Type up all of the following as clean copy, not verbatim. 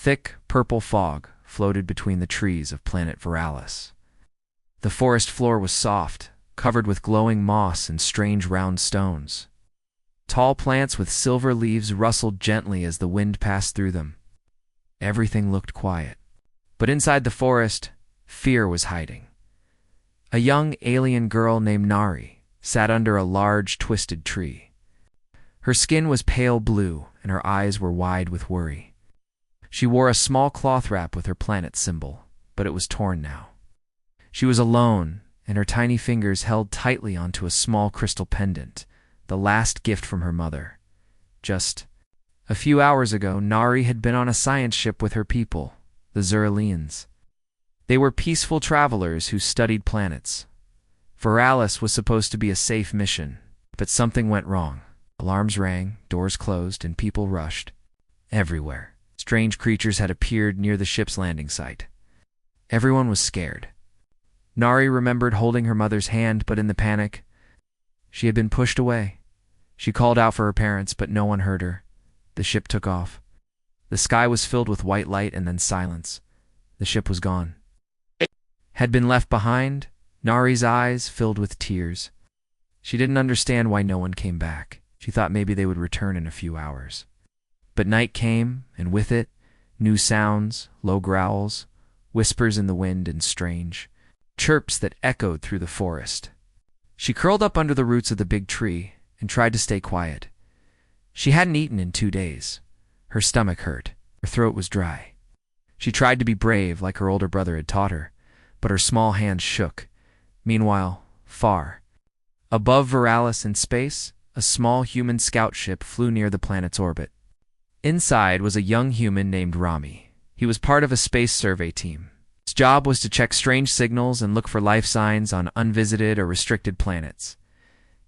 thick, purple fog floated between the trees of planet Veralis. The forest floor was soft, covered with glowing moss and strange round stones. Tall plants with silver leaves rustled gently as the wind passed through them. Everything looked quiet. But inside the forest, fear was hiding. A young alien girl named Nari sat under a large, twisted tree. Her skin was pale blue, and her eyes were wide with worry. She wore a small cloth wrap with her planet symbol, but it was torn now. She was alone, and her tiny fingers held tightly onto a small crystal pendant, the last gift from her mother. Just a few hours ago, Nari had been on a science ship with her people, the Zeralians. They were peaceful travelers who studied planets. Veralis was supposed to be a safe mission, but something went wrong. Alarms rang, doors closed, and people rushed. Everywhere, strange creatures had appeared near the ship's landing site. Everyone was scared. Nari remembered holding her mother's hand, but in the panic, she had been pushed away. She called out for her parents, but no one heard her. The ship took off. The sky was filled with white light and then silence. The ship was gone. Had been left behind, Nari's eyes filled with tears. She didn't understand why no one came back. She thought maybe they would return in a few hours. But night came, and with it, new sounds, low growls, whispers in the wind, and strange chirps that echoed through the forest. She curled up under the roots of the big tree and tried to stay quiet. She hadn't eaten in 2 days. Her stomach hurt. Her throat was dry. She tried to be brave like her older brother had taught her, but her small hands shook. Meanwhile, far above Veralis in space, a small human scout ship flew near the planet's orbit. Inside was a young human named Rami. He was part of a space survey team. His job was to check strange signals and look for life signs on unvisited or restricted planets.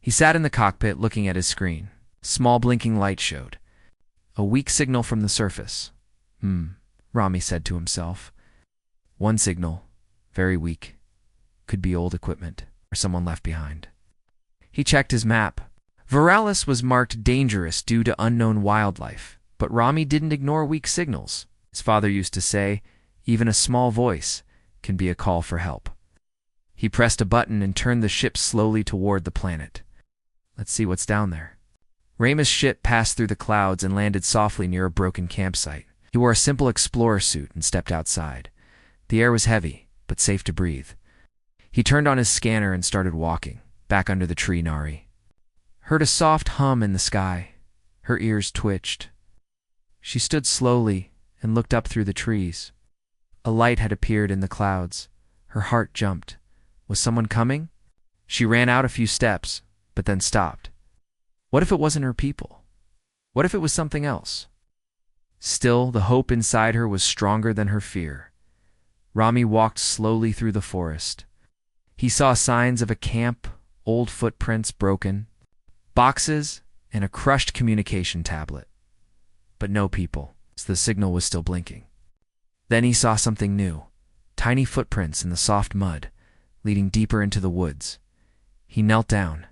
He sat in the cockpit looking at his screen. A small blinking light showed. A weak signal from the surface. Rami said to himself. One signal, very weak. Could be old equipment or someone left behind. He checked his map. Veralis was marked dangerous due to unknown wildlife, but Rami didn't ignore weak signals. His father used to say, even a small voice can be a call for help. He pressed a button and turned the ship slowly toward the planet. Let's see what's down there. Rami's ship passed through the clouds and landed softly near a broken campsite. He wore a simple explorer suit and stepped outside. The air was heavy, but safe to breathe. He turned on his scanner and started walking, back under the tree Nari heard a soft hum in the sky. Her ears twitched. She stood slowly and looked up through the trees. A light had appeared in the clouds. Her heart jumped. Was someone coming? She ran out a few steps, but then stopped. What if it wasn't her people? What if it was something else? Still, the hope inside her was stronger than her fear. Rami walked slowly through the forest. He saw signs of a camp, old footprints broken, boxes, and a crushed communication tablet. But no people, so the signal was still blinking. Then he saw something new, tiny footprints in the soft mud, leading deeper into the woods. He knelt down.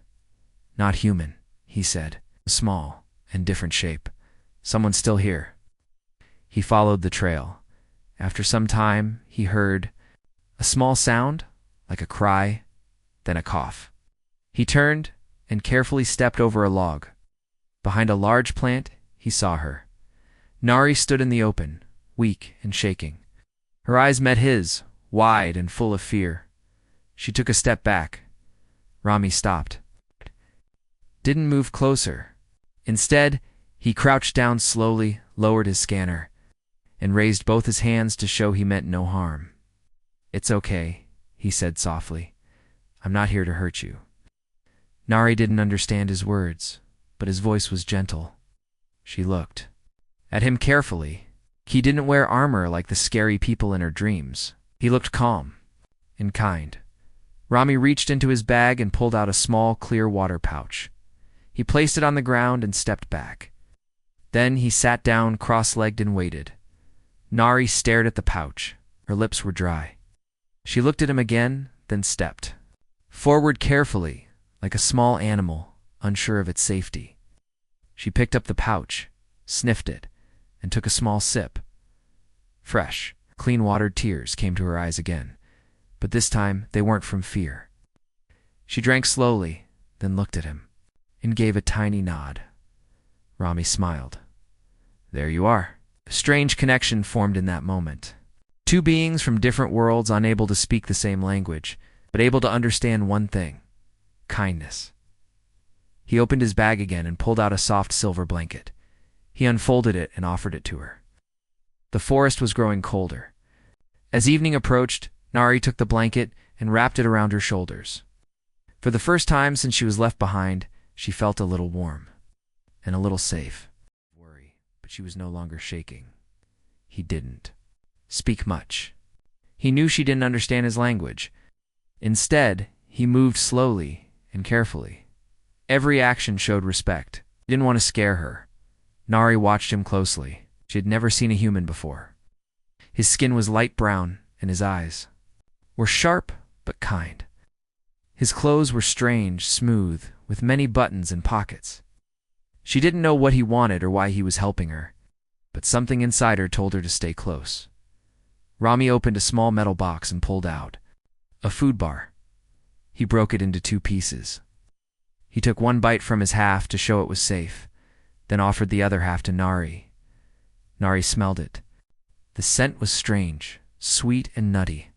Not human, he said, small and different shape. Someone still here. He followed the trail. After some time, he heard a small sound, like a cry, then a cough. He turned and carefully stepped over a log. Behind a large plant, he saw her. Nari stood in the open, weak and shaking. Her eyes met his, wide and full of fear. She took a step back. Rami stopped. Didn't move closer. Instead, he crouched down slowly, lowered his scanner, and raised both his hands to show he meant no harm. It's okay, he said softly. I'm not here to hurt you. Nari didn't understand his words, but his voice was gentle. She looked at him carefully. He didn't wear armor like the scary people in her dreams. He looked calm and kind. Rami reached into his bag and pulled out a small, clear water pouch. He placed it on the ground and stepped back. Then he sat down cross-legged and waited. Nari stared at the pouch. Her lips were dry. She looked at him again, then stepped forward carefully, like a small animal, unsure of its safety. She picked up the pouch, sniffed it, and took a small sip. Fresh, clean-watered tears came to her eyes again, but this time they weren't from fear. She drank slowly, then looked at him, and gave a tiny nod. Rami smiled. There you are. A strange connection formed in that moment. Two beings from different worlds, unable to speak the same language, but able to understand one thing: kindness. He opened his bag again and pulled out a soft silver blanket. He unfolded it and offered it to her. The forest was growing colder. As evening approached, Nari took the blanket and wrapped it around her shoulders. For the first time since she was left behind, she felt a little warm and a little safe. Worry, but she was no longer shaking. He didn't speak much. He knew she didn't understand his language. Instead, he moved slowly and carefully. Every action showed respect. He didn't want to scare her. Nari watched him closely. She had never seen a human before. His skin was light brown, and his eyes were sharp but kind. His clothes were strange, smooth, with many buttons and pockets. She didn't know what he wanted or why he was helping her, but something inside her told her to stay close. Rami opened a small metal box and pulled out a food bar. He broke it into 2 pieces. He took one bite from his half to show it was safe, then offered the other half to Nari. Nari smelled it. The scent was strange, sweet and nutty.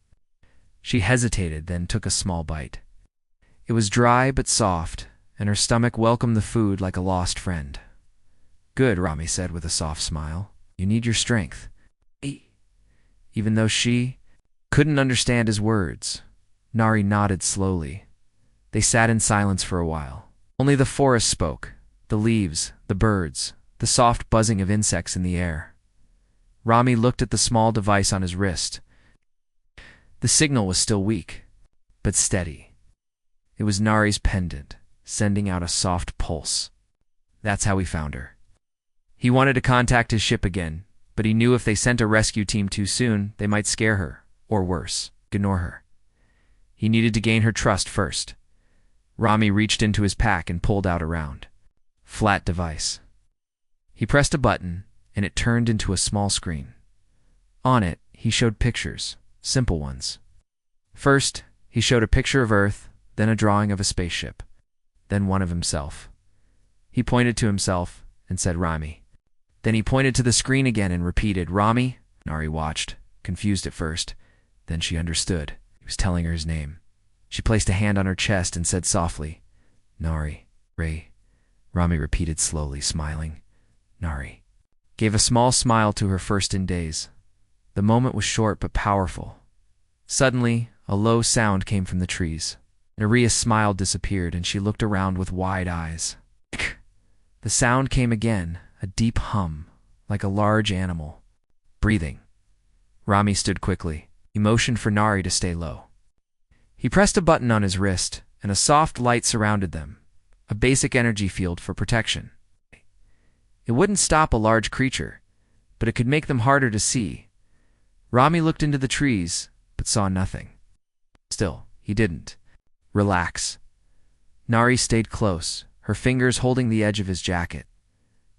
She hesitated, then took a small bite. It was dry but soft, and her stomach welcomed the food like a lost friend. Good, Rami said with a soft smile. You need your strength. Even though she couldn't understand his words, Nari nodded slowly. They sat in silence for a while. Only the forest spoke, the leaves, the birds, the soft buzzing of insects in the air. Rami looked at the small device on his wrist. The signal was still weak, but steady. It was Nari's pendant, sending out a soft pulse. That's how he found her. He wanted to contact his ship again, but he knew if they sent a rescue team too soon, they might scare her, or worse, ignore her. He needed to gain her trust first. Rami reached into his pack and pulled out a round, flat device. He pressed a button, and it turned into a small screen. On it, he showed pictures, simple ones. First, he showed a picture of Earth, then a drawing of a spaceship, then one of himself. He pointed to himself and said Rami. Then he pointed to the screen again and repeated, Rami. Nari watched, confused at first. Then she understood. He was telling her his name. She placed a hand on her chest and said softly, Nari, Ray. Rami repeated slowly, smiling. Nari. Gave a small smile to her first in days. The moment was short but powerful. Suddenly, a low sound came from the trees. Naria's smile disappeared and she looked around with wide eyes. The sound came again, a deep hum, like a large animal breathing. Rami stood quickly. He motioned for Nari to stay low. He pressed a button on his wrist, and a soft light surrounded them, a basic energy field for protection. It wouldn't stop a large creature, but it could make them harder to see. Rami looked into the trees, but saw nothing. Still, he didn't relax. Nari stayed close, her fingers holding the edge of his jacket.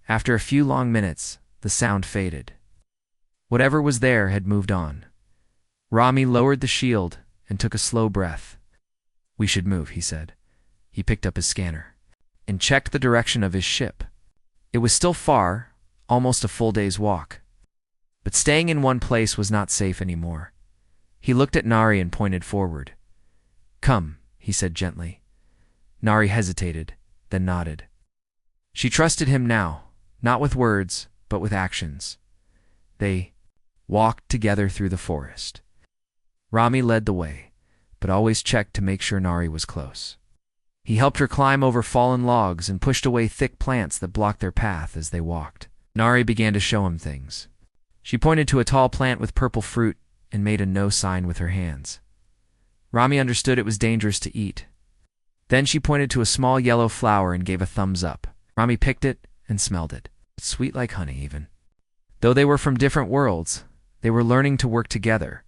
After a few long minutes, the sound faded. Whatever was there had moved on. Rami lowered the shield and took a slow breath. We should move, he said. He picked up his scanner and checked the direction of his ship. It was still far, almost a full day's walk. But staying in one place was not safe anymore. He looked at Nari and pointed forward. Come, he said gently. Nari hesitated, then nodded. She trusted him now, not with words, but with actions. They walked together through the forest. Rami led the way, but always checked to make sure Nari was close. He helped her climb over fallen logs and pushed away thick plants that blocked their path as they walked. Nari began to show him things. She pointed to a tall plant with purple fruit and made a no sign with her hands. Rami understood it was dangerous to eat. Then she pointed to a small yellow flower and gave a thumbs up. Rami picked it and smelled it. Sweet like honey, even. Though they were from different worlds, they were learning to work together.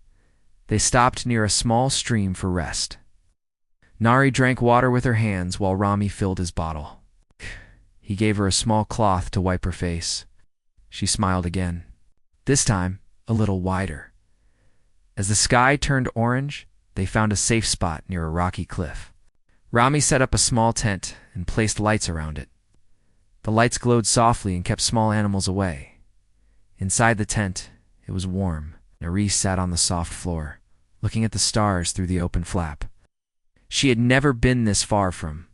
They stopped near a small stream for rest. Nari drank water with her hands while Rami filled his bottle. He gave her a small cloth to wipe her face. She smiled again. This time, a little wider. As the sky turned orange, they found a safe spot near a rocky cliff. Rami set up a small tent and placed lights around it. The lights glowed softly and kept small animals away. Inside the tent, it was warm. Nari sat on the soft floor, looking at the stars through the open flap. She had never been this far from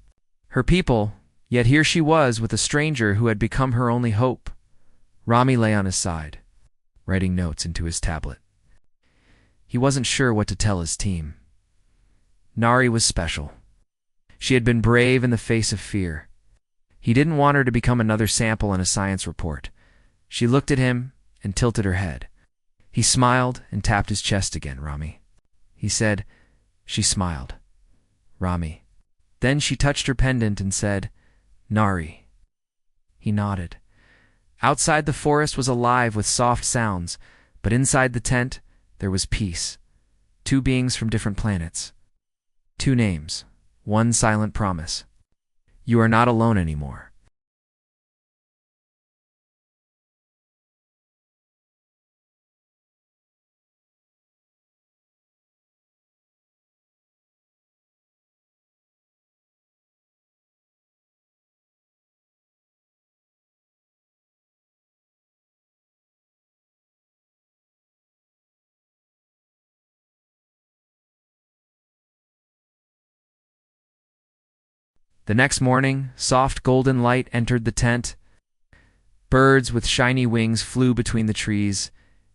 her people, yet here she was with a stranger who had become her only hope. Rami lay on his side, writing notes into his tablet. He wasn't sure what to tell his team. Nari was special. She had been brave in the face of fear. He didn't want her to become another sample in a science report. She looked at him and tilted her head. He smiled and tapped his chest again. Rami, he said. She smiled. Rami. Then she touched her pendant and said, Nari. He nodded. Outside the forest was alive with soft sounds, but inside the tent there was peace. Two beings from different planets. Two names, one silent promise. You are not alone anymore. The next morning, soft golden light entered the tent. Birds with shiny wings flew between the trees,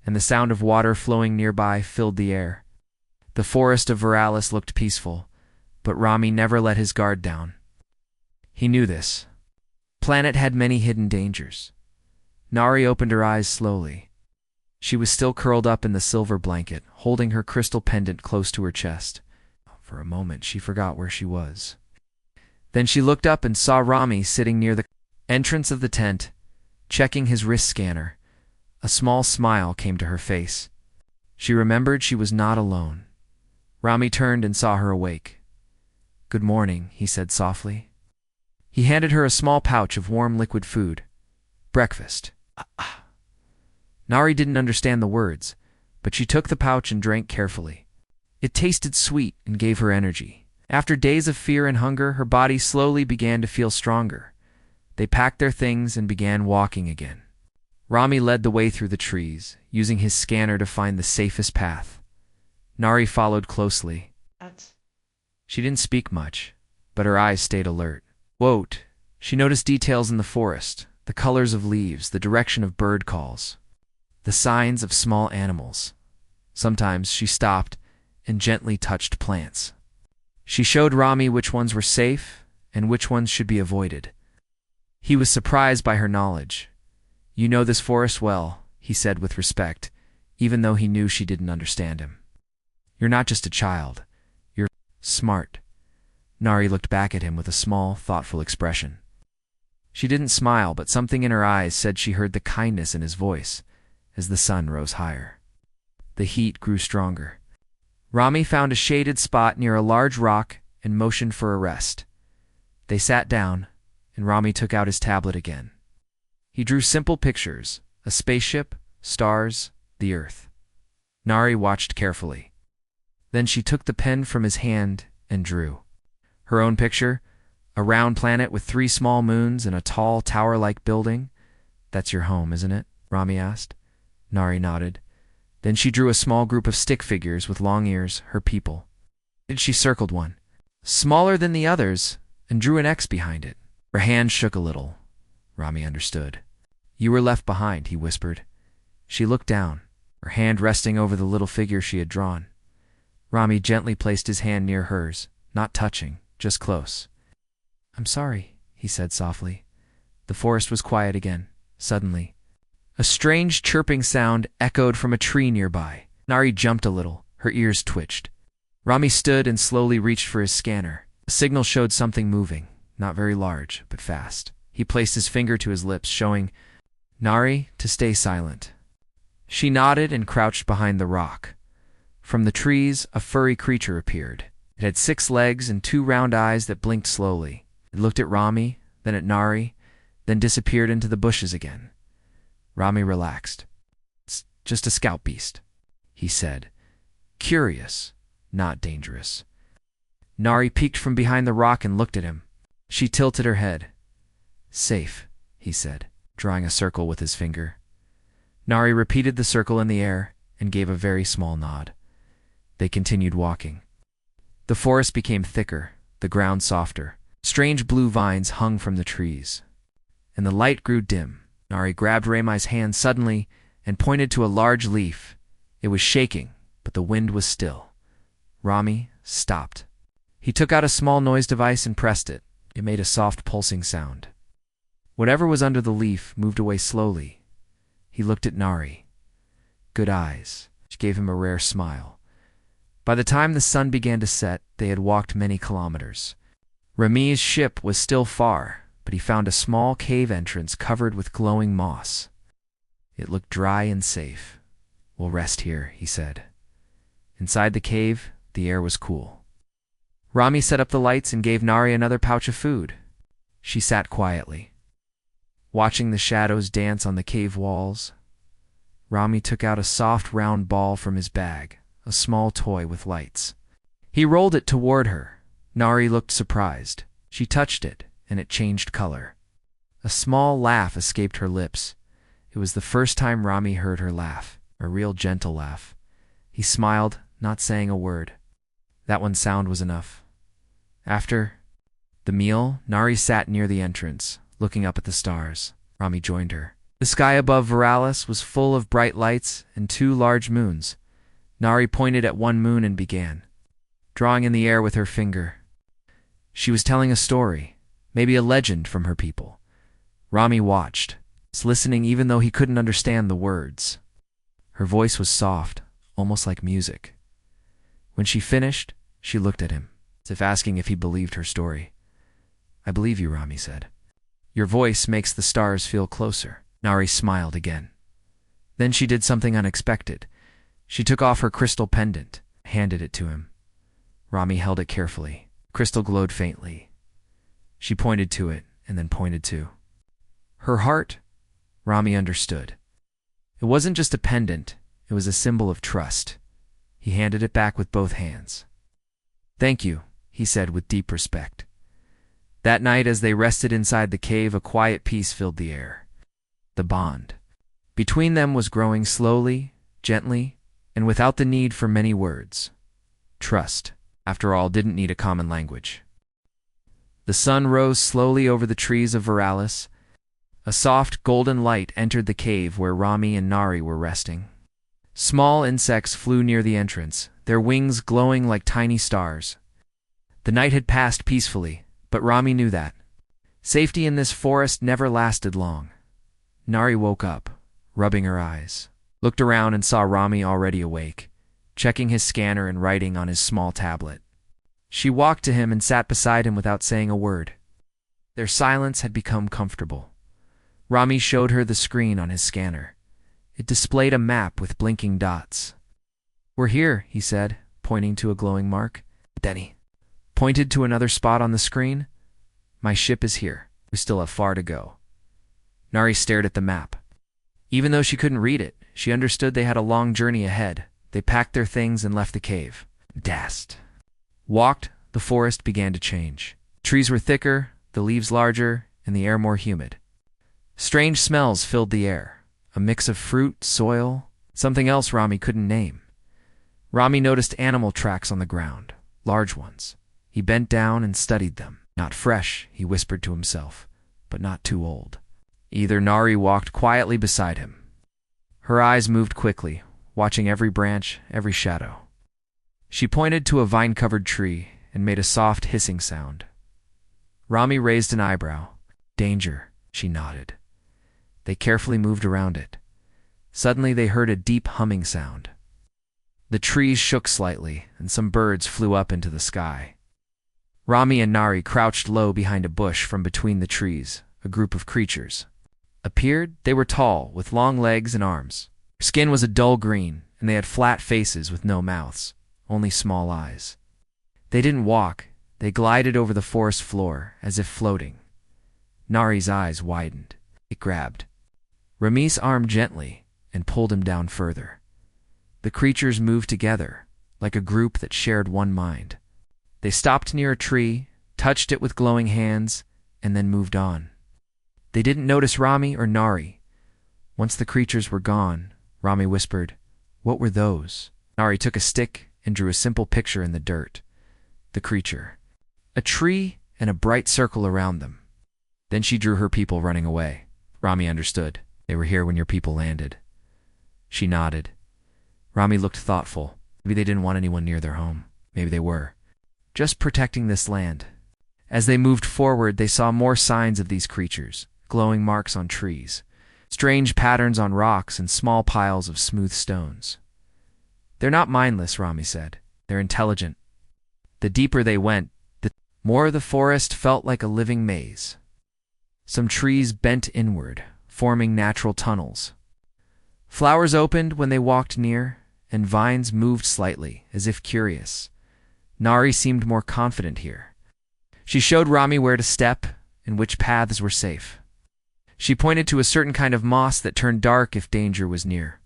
and the sound of water flowing nearby filled the air. The forest of Veralis looked peaceful, but Rami never let his guard down. He knew this. Planet had many hidden dangers. Nari opened her eyes slowly. She was still curled up in the silver blanket, holding her crystal pendant close to her chest. For a moment, she forgot where she was. Then she looked up and saw Rami sitting near the entrance of the tent, checking his wrist scanner. A small smile came to her face. She remembered she was not alone. Rami turned and saw her awake. Good morning, he said softly. He handed her a small pouch of warm liquid food. Breakfast. Nari didn't understand the words, but she took the pouch and drank carefully. It tasted sweet and gave her energy. After days of fear and hunger, her body slowly began to feel stronger. They packed their things and began walking again. Rami led the way through the trees, using his scanner to find the safest path. Nari followed closely. She didn't speak much, but her eyes stayed alert. Whoat. She noticed details in the forest, the colors of leaves, the direction of bird calls, the signs of small animals. Sometimes she stopped and gently touched plants. She showed Rami which ones were safe and which ones should be avoided. He was surprised by her knowledge. You know this forest well, he said with respect, even though he knew she didn't understand him. You're not just a child. You're smart. Nari looked back at him with a small, thoughtful expression. She didn't smile, but something in her eyes said she heard the kindness in his voice as the sun rose higher. The heat grew stronger. Rami found a shaded spot near a large rock and motioned for a rest. They sat down, and Rami took out his tablet again. He drew simple pictures, a spaceship, stars, the earth. Nari watched carefully. Then she took the pen from his hand and drew. Her own picture, a round planet with 3 small moons and a tall tower-like building. That's your home, isn't it? Rami asked. Nari nodded. Then she drew a small group of stick figures with long ears, her people. She circled one, smaller than the others, and drew an X behind it. Her hand shook a little. Rami understood. You were left behind, he whispered. She looked down, her hand resting over the little figure she had drawn. Rami gently placed his hand near hers, not touching, just close. I'm sorry, he said softly. The forest was quiet again. Suddenly, a strange chirping sound echoed from a tree nearby. Nari jumped a little. Her ears twitched. Rami stood and slowly reached for his scanner. A signal showed something moving, not very large, but fast. He placed his finger to his lips, showing Nari to stay silent. She nodded and crouched behind the rock. From the trees, a furry creature appeared. It had 6 legs and 2 round eyes that blinked slowly. It looked at Rami, then at Nari, then disappeared into the bushes again. Rami relaxed. It's Just a scout beast, he said. Curious, not dangerous. Nari peeked from behind the rock and looked at him. She tilted her head. Safe, he said, drawing a circle with his finger. Nari repeated the circle in the air and gave a very small nod. They continued walking. The forest became thicker, the ground softer. Strange blue vines hung from the trees. And the light grew dim. Nari grabbed Ramai's hand suddenly and pointed to a large leaf. It was shaking, but the wind was still. Rami stopped. He took out a small noise device and pressed it. It made a soft pulsing sound. Whatever was under the leaf moved away slowly. He looked at Nari. Good eyes. She gave him a rare smile. By the time the sun began to set, they had walked many kilometers. Rami's ship was still far, but he found a small cave entrance covered with glowing moss. It looked dry and safe. We'll rest here, he said. Inside the cave, the air was cool. Rami set up the lights and gave Nari another pouch of food. She sat quietly, watching the shadows dance on the cave walls. Rami took out a soft round ball from his bag, a small toy with lights. He rolled it toward her. Nari looked surprised. She touched it, and it changed color. A small laugh escaped her lips. It was the first time Rami heard her laugh, a real gentle laugh. He smiled, not saying a word. That one sound was enough. After the meal, Nari sat near the entrance, looking up at the stars. Rami joined her. The sky above Veralis was full of bright lights and 2 large moons. Nari pointed at one moon and began, drawing in the air with her finger. She was telling a story, maybe a legend from her people. Rami watched, listening even though he couldn't understand the words. Her voice was soft, almost like music. When she finished, she looked at him, as if asking if he believed her story. I believe you, Rami said. Your voice makes the stars feel closer. Nari smiled again. Then she did something unexpected. She took off her crystal pendant, handed it to him. Rami held it carefully. Crystal glowed faintly. She pointed to it, and then pointed to her heart. Rami understood. It wasn't just a pendant, it was a symbol of trust. He handed it back with both hands. Thank you, he said with deep respect. That night, as they rested inside the cave, a quiet peace filled the air. The bond between them was growing slowly, gently, and without the need for many words. Trust, after all, didn't need a common language. The sun rose slowly over the trees of Veralis. A soft, golden light entered the cave where Rami and Nari were resting. Small insects flew near the entrance, their wings glowing like tiny stars. The night had passed peacefully, but Rami knew that safety in this forest never lasted long. Nari woke up, rubbing her eyes, looked around and saw Rami already awake, checking his scanner and writing on his small tablet. She walked to him and sat beside him without saying a word. Their silence had become comfortable. Rami showed her the screen on his scanner. It displayed a map with blinking dots. We're here, he said, pointing to a glowing mark. Then he pointed to another spot on the screen. My ship is here. We still have far to go. Nari stared at the map. Even though she couldn't read it, she understood they had a long journey ahead. They packed their things and left the cave. Walked, the forest began to change. Trees were thicker, the leaves larger, and the air more humid. Strange smells filled the air, a mix of fruit, soil, something else Rami couldn't name. Rami noticed animal tracks on the ground, large ones. He bent down and studied them. Not fresh, he whispered to himself, but not too old. Nari walked quietly beside him. Her eyes moved quickly, watching every branch, every shadow. She pointed to a vine-covered tree and made a soft hissing sound. Rami raised an eyebrow. Danger, she nodded. They carefully moved around it. Suddenly they heard a deep humming sound. The trees shook slightly, and some birds flew up into the sky. Rami and Nari crouched low behind a bush from between the trees. A group of creatures appeared. They were tall, with long legs and arms. Their skin was a dull green, and they had flat faces with no mouths, only small eyes. They didn't walk. They glided over the forest floor, as if floating. Nari's eyes widened. It grabbed Rami's arm gently. and pulled him down further. The creatures moved together, like a group that shared one mind. They stopped near a tree, touched it with glowing hands, and then moved on. They didn't notice Rami or Nari. Once the creatures were gone, Rami whispered, "What were those?" Nari took a stick and drew a simple picture in the dirt. The creature. A tree and a bright circle around them. Then she drew her people running away. Rami understood. They were here when your people landed. She nodded. Rami looked thoughtful. Maybe they didn't want anyone near their home. Maybe they were. Just protecting this land. As they moved forward, they saw more signs of these creatures. Glowing marks on trees. Strange patterns on rocks and small piles of smooth stones. They're not mindless, Rami said. They're intelligent. The deeper they went, the more the forest felt like a living maze. Some trees bent inward, forming natural tunnels. Flowers opened when they walked near, and vines moved slightly, as if curious. Nari seemed more confident here. She showed Rami where to step and which paths were safe. She pointed to a certain kind of moss that turned dark if danger was near.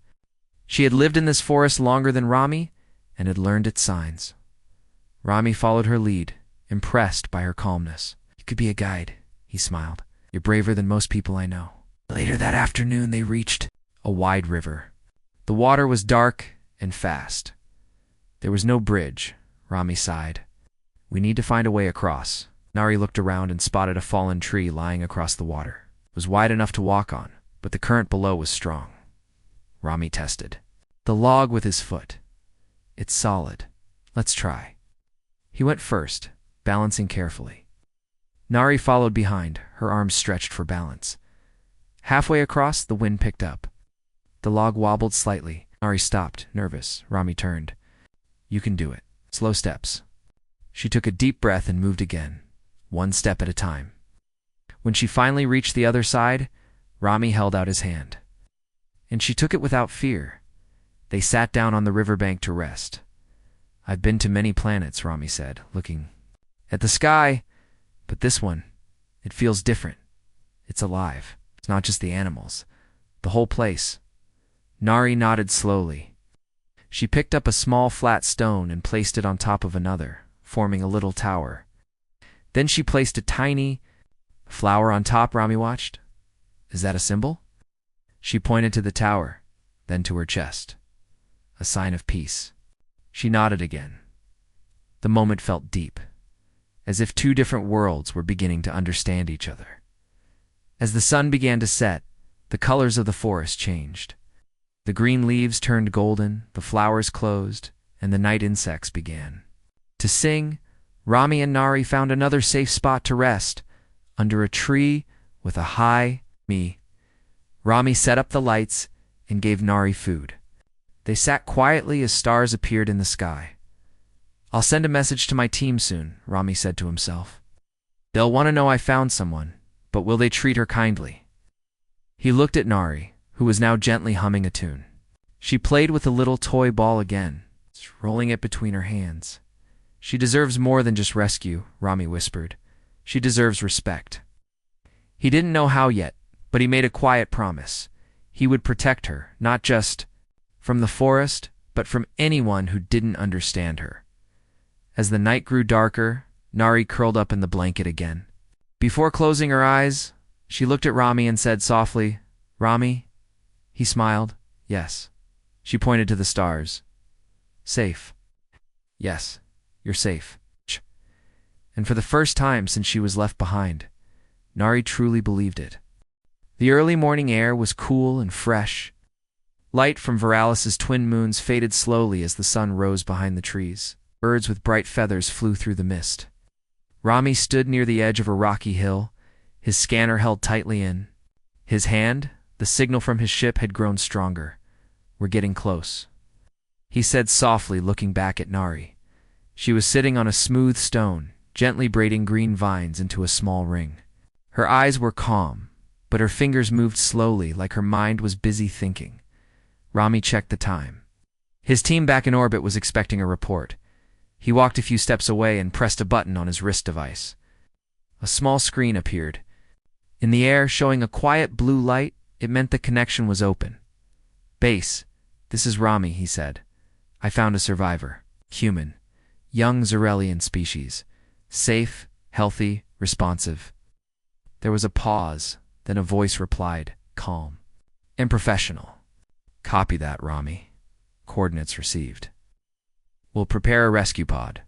She had lived in this forest longer than Rami and had learned its signs. Rami followed her lead, impressed by her calmness. "You could be a guide," he smiled. "You're braver than most people I know." Later that afternoon they reached a wide river. The water was dark and fast. There was no bridge. Rami sighed. "We need to find a way across." Nari looked around and spotted a fallen tree lying across the water. It was wide enough to walk on, but the current below was strong. Rami tested the log with his foot. "It's solid. Let's try." He went first, balancing carefully. Nari followed behind, her arms stretched for balance. Halfway across, the wind picked up. The log wobbled slightly. Nari stopped, nervous. Rami turned. "You can do it. Slow steps." She took a deep breath and moved again, one step at a time. When she finally reached the other side, Rami held out his hand. And she took it without fear. They sat down on the riverbank to rest. "I've been to many planets," Rami said, looking at the sky, "but this one, it feels different. It's alive. It's not just the animals. The whole place." Nari nodded slowly. She picked up a small flat stone and placed it on top of another, forming a little tower. Then she placed a tiny flower on top. Rami watched. "Is that a symbol?" She pointed to the tower, then to her chest. "A sign of peace." She nodded again. The moment felt deep, as if two different worlds were beginning to understand each other. As the sun began to set, the colors of the forest changed. The green leaves turned golden, the flowers closed, and the night insects began to sing. Rami and Nari found another safe spot to rest, under a tree with a high me. Rami set up the lights and gave Nari food. They sat quietly as stars appeared in the sky. "I'll send a message to my team soon," Rami said to himself. "They'll want to know I found someone, but will they treat her kindly?" He looked at Nari, who was now gently humming a tune. She played with a little toy ball again, rolling it between her hands. "She deserves more than just rescue," Rami whispered. "She deserves respect." He didn't know how yet, but he made a quiet promise. He would protect her, not just from the forest, but from anyone who didn't understand her. As the night grew darker, Nari curled up in the blanket again. Before closing her eyes, she looked at Rami and said softly, "Rami?" He smiled. "Yes." She pointed to the stars. "Safe." "Yes, you're safe." And for the first time since she was left behind, Nari truly believed it. The early morning air was cool and fresh. Light from Viralis's twin moons faded slowly as the sun rose behind the trees. Birds with bright feathers flew through the mist. Rami stood near the edge of a rocky hill, his scanner held tightly in. His hand, the signal from his ship, had grown stronger. "We're getting close," he said softly, looking back at Nari. She was sitting on a smooth stone, gently braiding green vines into a small ring. Her eyes were calm, but her fingers moved slowly, like her mind was busy thinking. Rami checked the time. His team back in orbit was expecting a report. He walked a few steps away and pressed a button on his wrist device. A small screen appeared. In the air, showing a quiet blue light, it meant the connection was open. Base, this is Rami, he said. I found a survivor. Human. Young Zarelian species. Safe, healthy, responsive. There was a pause, then a voice replied, calm and professional. Copy that, Rami. Coordinates received. We'll prepare a rescue pod.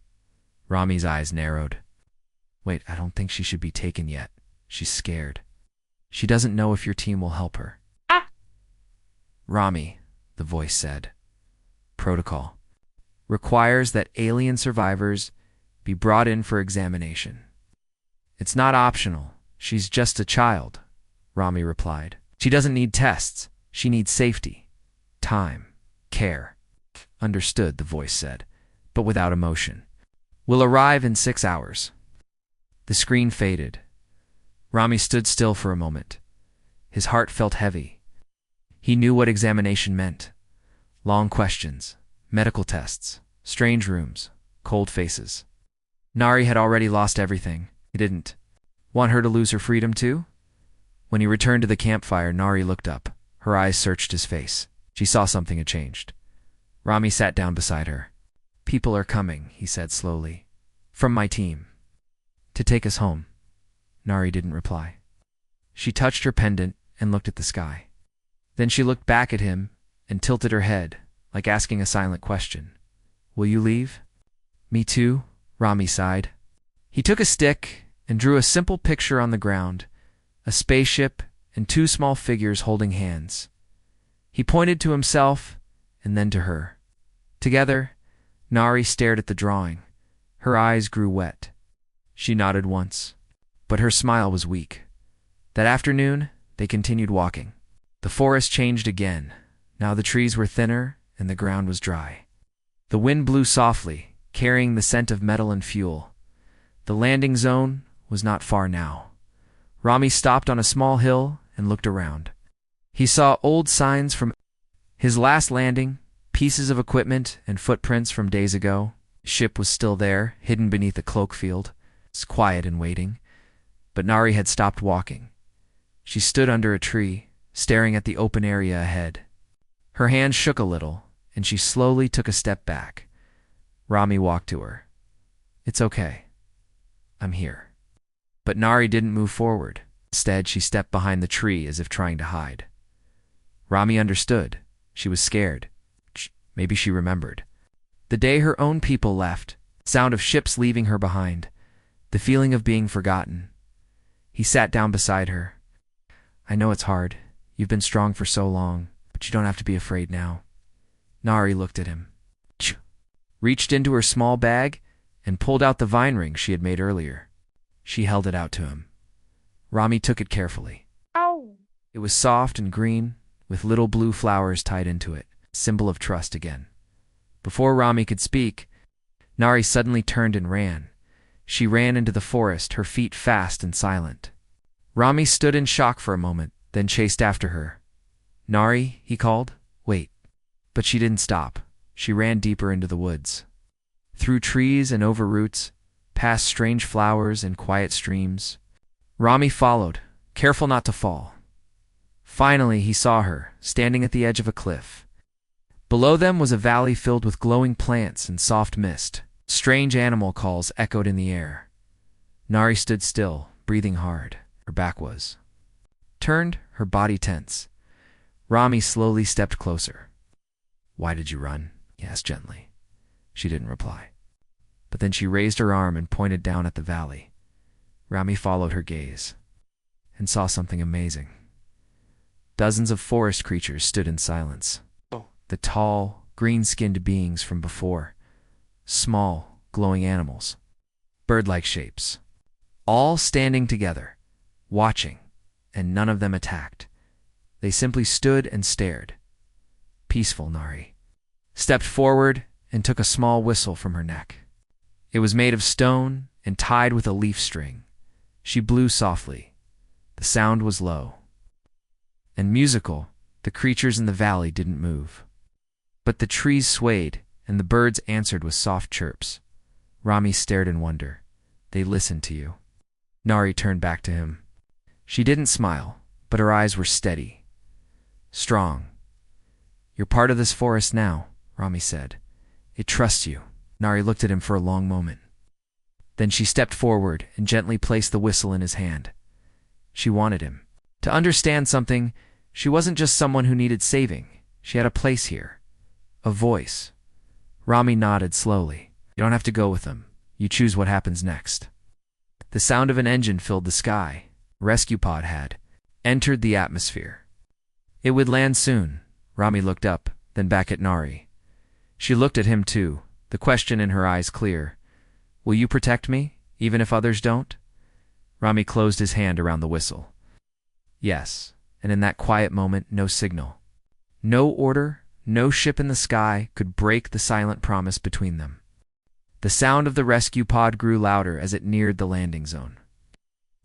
Rami's eyes narrowed. Wait, I don't think she should be taken yet. She's scared. She doesn't know if your team will help her. Rami, the voice said. Protocol. Requires that alien survivors be brought in for examination. It's not optional. She's just a child, Rami replied. She doesn't need tests. She needs safety, time, care. Understood, the voice said, but without emotion. We'll arrive in 6 hours. The screen faded. Rami stood still for a moment. His heart felt heavy. He knew what examination meant. Long questions, medical tests, strange rooms, cold faces. Nari had already lost everything. He didn't want her to lose her freedom too? When he returned to the campfire, Nari looked up. Her eyes searched his face. She saw something had changed. Rami sat down beside her. People are coming, he said slowly. From my team. To take us home. Nari didn't reply. She touched her pendant and looked at the sky. Then she looked back at him and tilted her head, like asking a silent question. Will you leave? Me too, Rami sighed. He took a stick and drew a simple picture on the ground, a spaceship and 2 small figures holding hands. He pointed to himself and then to her. Together, Nari stared at the drawing. Her eyes grew wet. She nodded once, but her smile was weak. That afternoon, they continued walking. The forest changed again. Now the trees were thinner and the ground was dry. The wind blew softly, carrying the scent of metal and fuel. The landing zone was not far now. Rami stopped on a small hill and looked around. He saw old signs from his last landing, pieces of equipment and footprints from days ago. The ship was still there, hidden beneath a cloak field. It's quiet and waiting. But Nari had stopped walking. She stood under a tree, staring at the open area ahead. Her hand shook a little, and she slowly took a step back. Rami walked to her. It's okay. I'm here. But Nari didn't move forward. Instead, she stepped behind the tree as if trying to hide. Rami understood. She was scared. Maybe she remembered. The day her own people left, sound of ships leaving her behind, the feeling of being forgotten. He sat down beside her. I know it's hard. You've been strong for so long, but you don't have to be afraid now. Nari looked at him, reached into her small bag, and pulled out the vine ring she had made earlier. She held it out to him. Rami took it carefully. Ow! It was soft and green, with little blue flowers tied into it, symbol of trust again. Before Rami could speak, Nari suddenly turned and ran. She ran into the forest, her feet fast and silent. Rami stood in shock for a moment, then chased after her. Nari, he called. Wait. But she didn't stop. She ran deeper into the woods. Through trees and over roots, past strange flowers and quiet streams. Rami followed, careful not to fall. Finally, he saw her, standing at the edge of a cliff. Below them was a valley filled with glowing plants and soft mist. Strange animal calls echoed in the air. Nari stood still, breathing hard. Her back was turned, her body tense. Rami slowly stepped closer. Why did you run? He asked gently. She didn't reply. But then she raised her arm and pointed down at the valley. Rami followed her gaze and saw something amazing. Dozens of forest creatures stood in silence. The tall, green-skinned beings from before. Small, glowing animals. Bird-like shapes. All standing together, watching, and none of them attacked. They simply stood and stared. Peaceful, Nari stepped forward and took a small whistle from her neck. It was made of stone and tied with a leaf string. She blew softly. The sound was low and musical. The creatures in the valley didn't move. But the trees swayed, and the birds answered with soft chirps. Rami stared in wonder. They listened to you. Nari turned back to him. She didn't smile, but her eyes were steady, strong. You're part of this forest now, Rami said. It trusts you. Nari looked at him for a long moment. Then she stepped forward and gently placed the whistle in his hand. She wanted him to understand something. She wasn't just someone who needed saving. She had a place here. A voice. Rami nodded slowly. You don't have to go with them. You choose what happens next. The sound of an engine filled the sky. A rescue pod had entered the atmosphere. It would land soon. Rami looked up, then back at Nari. She looked at him too, the question in her eyes clear. Will you protect me, even if others don't? Rami closed his hand around the whistle. Yes, and in that quiet moment, no signal. No order, no ship in the sky could break the silent promise between them. The sound of the rescue pod grew louder as it neared the landing zone.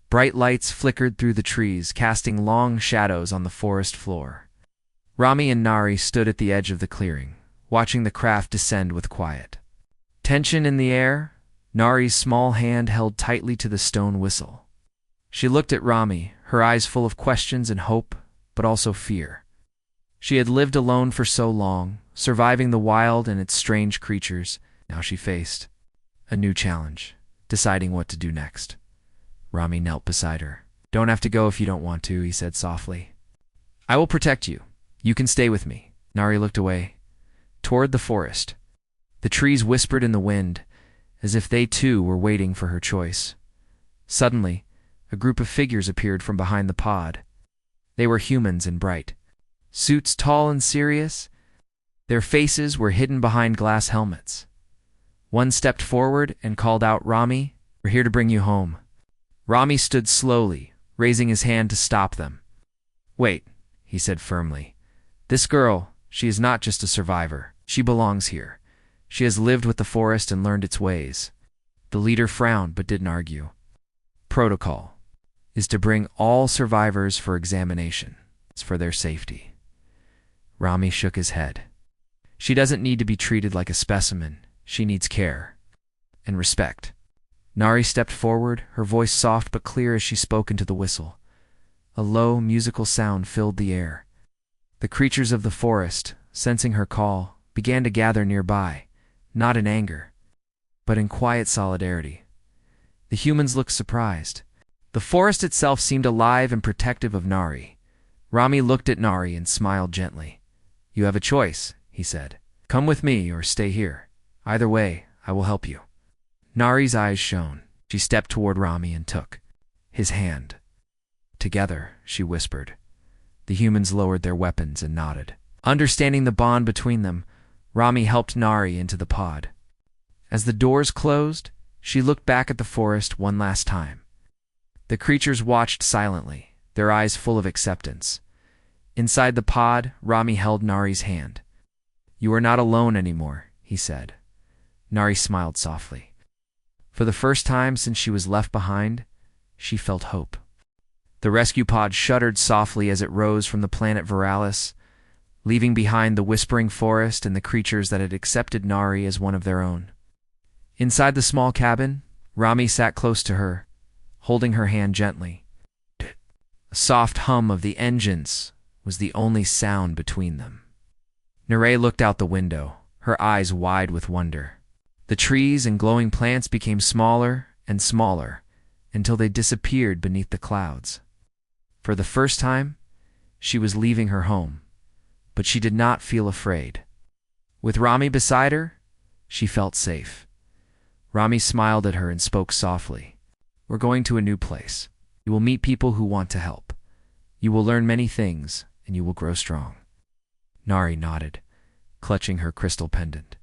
Bright lights flickered through the trees, casting long shadows on the forest floor. Rami and Nari stood at the edge of the clearing, watching the craft descend with quiet. Tension in the air, Nari's small hand held tightly to the stone whistle. She looked at Rami, her eyes full of questions and hope, but also fear. She had lived alone for so long, surviving the wild and its strange creatures. Now she faced a new challenge, deciding what to do next. Rami knelt beside her. Don't have to go if you don't want to, he said softly. I will protect you. You can stay with me. Nari looked away, toward the forest. The trees whispered in the wind, as if they too were waiting for her choice. Suddenly, a group of figures appeared from behind the pod. They were humans in bright suits, tall and serious. Their faces were hidden behind glass helmets. One stepped forward and called out, Rami, we're here to bring you home. Rami stood slowly, raising his hand to stop them. Wait, he said firmly. This girl, she is not just a survivor. She belongs here. She has lived with the forest and learned its ways. The leader frowned but didn't argue. Protocol is to bring all survivors for examination. It's for their safety. Rami shook his head. She doesn't need to be treated like a specimen. She needs care and respect. Nari stepped forward, her voice soft but clear as she spoke into the whistle. A low, musical sound filled the air. The creatures of the forest, sensing her call, began to gather nearby, not in anger, but in quiet solidarity. The humans looked surprised. The forest itself seemed alive and protective of Nari. Rami looked at Nari and smiled gently. You have a choice, he said. Come with me or stay here. Either way, I will help you. Nari's eyes shone. She stepped toward Rami and took his hand. Together, she whispered. The humans lowered their weapons and nodded. Understanding the bond between them, Rami helped Nari into the pod. As the doors closed, she looked back at the forest one last time. The creatures watched silently, their eyes full of acceptance. Inside the pod, Rami held Nari's hand. You are not alone anymore, he said. Nari smiled softly. For the first time since she was left behind, she felt hope. The rescue pod shuddered softly as it rose from the planet Veralis, leaving behind the whispering forest and the creatures that had accepted Nari as one of their own. Inside the small cabin, Rami sat close to her, holding her hand gently. A soft hum of the engines was the only sound between them. Nare looked out the window, her eyes wide with wonder. The trees and glowing plants became smaller and smaller until they disappeared beneath the clouds. For the first time, she was leaving her home, but she did not feel afraid. With Rami beside her, she felt safe. Rami smiled at her and spoke softly. We're going to a new place. You will meet people who want to help. You will learn many things, and you will grow strong. Nari nodded, clutching her crystal pendant.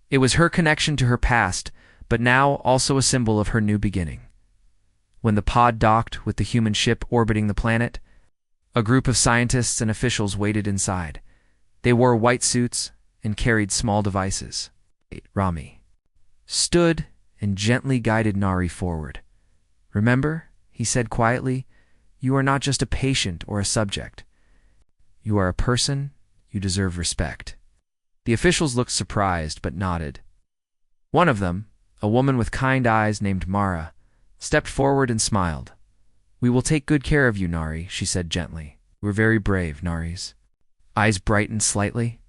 It was her connection to her past, but now also a symbol of her new beginning. When the pod docked with the human ship orbiting the planet, a group of scientists and officials waited inside. They wore white suits and carried small devices. Rami stood and gently guided Nari forward. Remember, he said quietly, you are not just a patient or a subject. You are a person. You deserve respect. The officials looked surprised but nodded. One of them, a woman with kind eyes named Mara, stepped forward and smiled. We will take good care of you, Nari, she said gently. We're very brave, Naris. Eyes brightened slightly.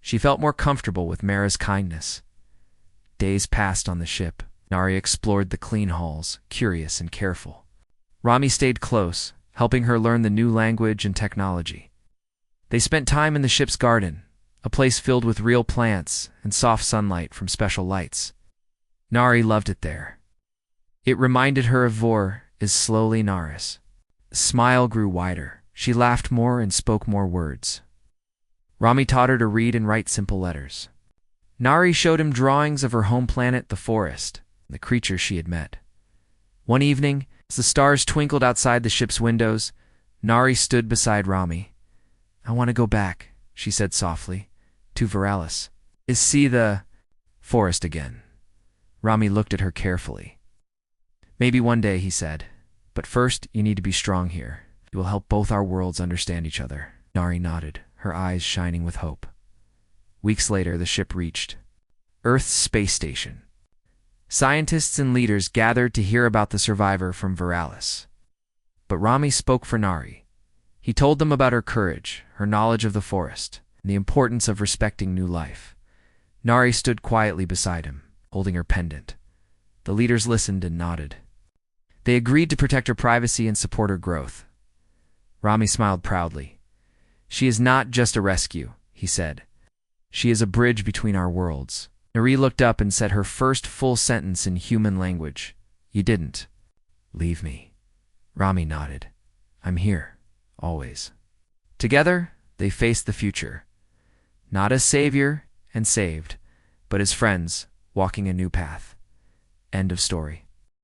She felt more comfortable with Mara's kindness. Days passed on the ship. Nari explored the clean halls, curious and careful. Rami stayed close, helping her learn the new language and technology. They spent time in the ship's garden, a place filled with real plants and soft sunlight from special lights. Nari loved it there. It reminded her of Vor is slowly Naris. The smile grew wider. She laughed more and spoke more words. Rami taught her to read and write simple letters. Nari showed him drawings of her home planet, the forest, and the creatures she had met. One evening, as the stars twinkled outside the ship's windows, Nari stood beside Rami. "I want to go back," she said softly, "to Veralis. Is see the forest again." Rami looked at her carefully. "Maybe one day," he said. "But first, you need to be strong here. It will help both our worlds understand each other." Nari nodded, her eyes shining with hope. Weeks later, the ship reached Earth's space station. Scientists and leaders gathered to hear about the survivor from Veralis. But Rami spoke for Nari. He told them about her courage, her knowledge of the forest, and the importance of respecting new life. Nari stood quietly beside him, holding her pendant. The leaders listened and nodded. They agreed to protect her privacy and support her growth. Rami smiled proudly. "She is not just a rescue," he said. "She is a bridge between our worlds." Nari looked up and said her first full sentence in human language. "You didn't leave me." Rami nodded. "I'm here, always." Together, they faced the future. Not as savior and saved, but as friends walking a new path. End of story.